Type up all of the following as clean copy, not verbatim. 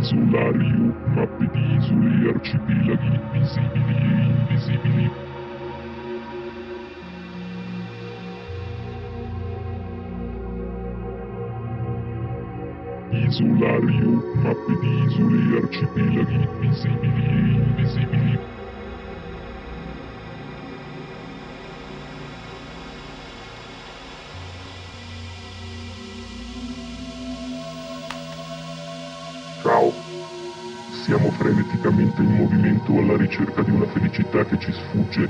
Isolario, mappe di isole e arcipelaghi visibili e invisibili. Isolario, mappe di isole e arcipelaghi visibili e invisibili. Ciao, siamo freneticamente in movimento alla ricerca di una felicità che ci sfugge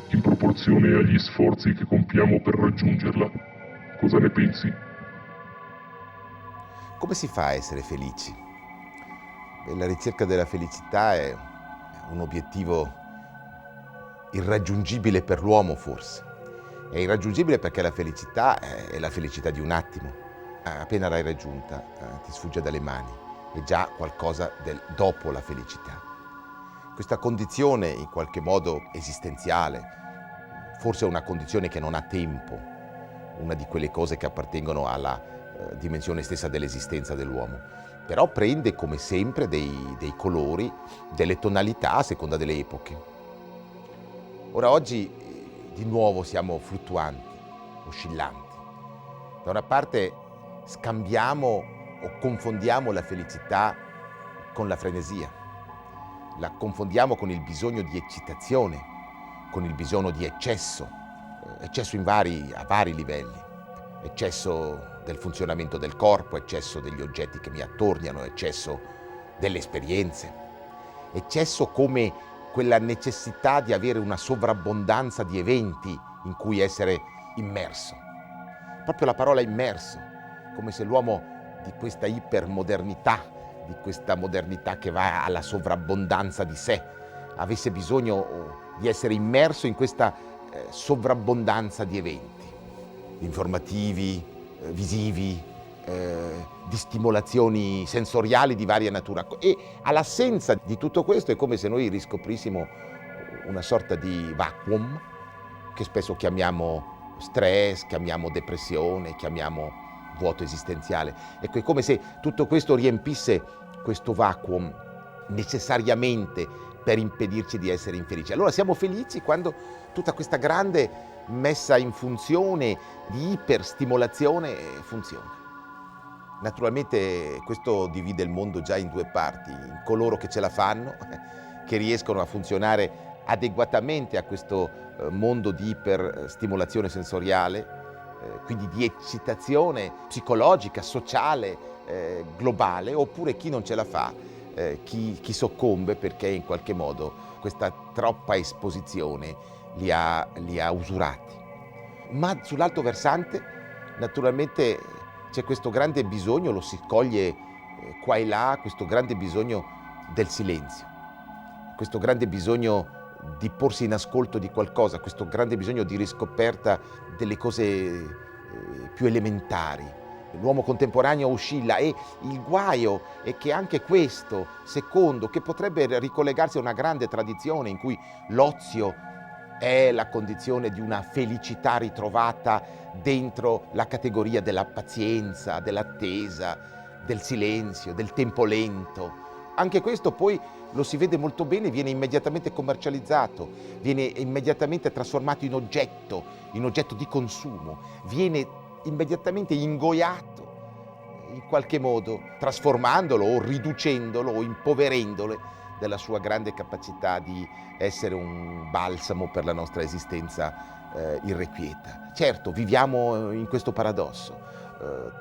in proporzione agli sforzi che compiamo per raggiungerla. Cosa ne pensi? Come si fa a essere felici? La ricerca della felicità è un obiettivo irraggiungibile per l'uomo, forse. È irraggiungibile perché la felicità è la felicità di un attimo. Appena l'hai raggiunta, ti sfugge dalle mani. È già qualcosa del dopo la felicità. Questa condizione, in qualche modo esistenziale, forse è una condizione che non ha tempo, una di quelle cose che appartengono alla dimensione stessa dell'esistenza dell'uomo, però prende come sempre dei colori, delle tonalità a seconda delle epoche. Ora oggi di nuovo siamo fluttuanti, oscillanti. Da una parte scambiamo o confondiamo la felicità con la frenesia, la confondiamo con il bisogno di eccitazione, con il bisogno di eccesso a vari livelli. Eccesso del funzionamento del corpo, eccesso degli oggetti che mi attorniano, eccesso delle esperienze, eccesso come quella necessità di avere una sovrabbondanza di eventi in cui essere immerso. Proprio la parola immerso, come se l'uomo di questa ipermodernità, di questa modernità che va alla sovrabbondanza di sé, avesse bisogno di essere immerso in questa sovrabbondanza di eventi informativi, visivi, di stimolazioni sensoriali di varia natura. E all'assenza di tutto questo è come se noi riscoprissimo una sorta di vacuum che spesso chiamiamo stress, chiamiamo depressione, chiamiamo vuoto esistenziale. Ecco, è come se tutto questo riempisse questo vacuum necessariamente per impedirci di essere infelici. Allora siamo felici quando tutta questa grande messa in funzione di iperstimolazione funziona. Naturalmente questo divide il mondo già in due parti, in coloro che ce la fanno, che riescono a funzionare adeguatamente a questo mondo di iperstimolazione sensoriale, quindi di eccitazione psicologica, sociale, globale, oppure chi non ce la fa, chi soccombe perché in qualche modo questa troppa esposizione li ha usurati. Ma sull'altro versante naturalmente c'è questo grande bisogno, lo si coglie qua e là, questo grande bisogno del silenzio, questo grande bisogno di porsi in ascolto di qualcosa, questo grande bisogno di riscoperta delle cose più elementari. L'uomo contemporaneo oscilla e il guaio è che anche questo secondo, che potrebbe ricollegarsi a una grande tradizione in cui l'ozio è la condizione di una felicità ritrovata dentro la categoria della pazienza, dell'attesa, del silenzio, del tempo lento. Anche questo poi lo si vede molto bene, viene immediatamente commercializzato, viene immediatamente trasformato in oggetto di consumo, viene immediatamente ingoiato in qualche modo, trasformandolo o riducendolo o impoverendolo della sua grande capacità di essere un balsamo per la nostra esistenza irrequieta. Certo, viviamo in questo paradosso,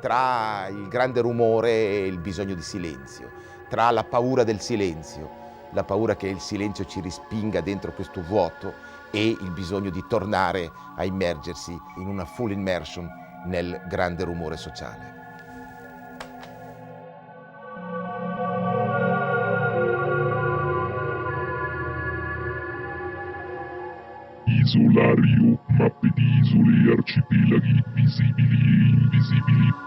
tra il grande rumore e il bisogno di silenzio, tra la paura del silenzio, la paura che il silenzio ci rispinga dentro questo vuoto e il bisogno di tornare a immergersi in una full immersion nel grande rumore sociale. Isolario, mappe di isole e arcipelaghi visibili e invisibili.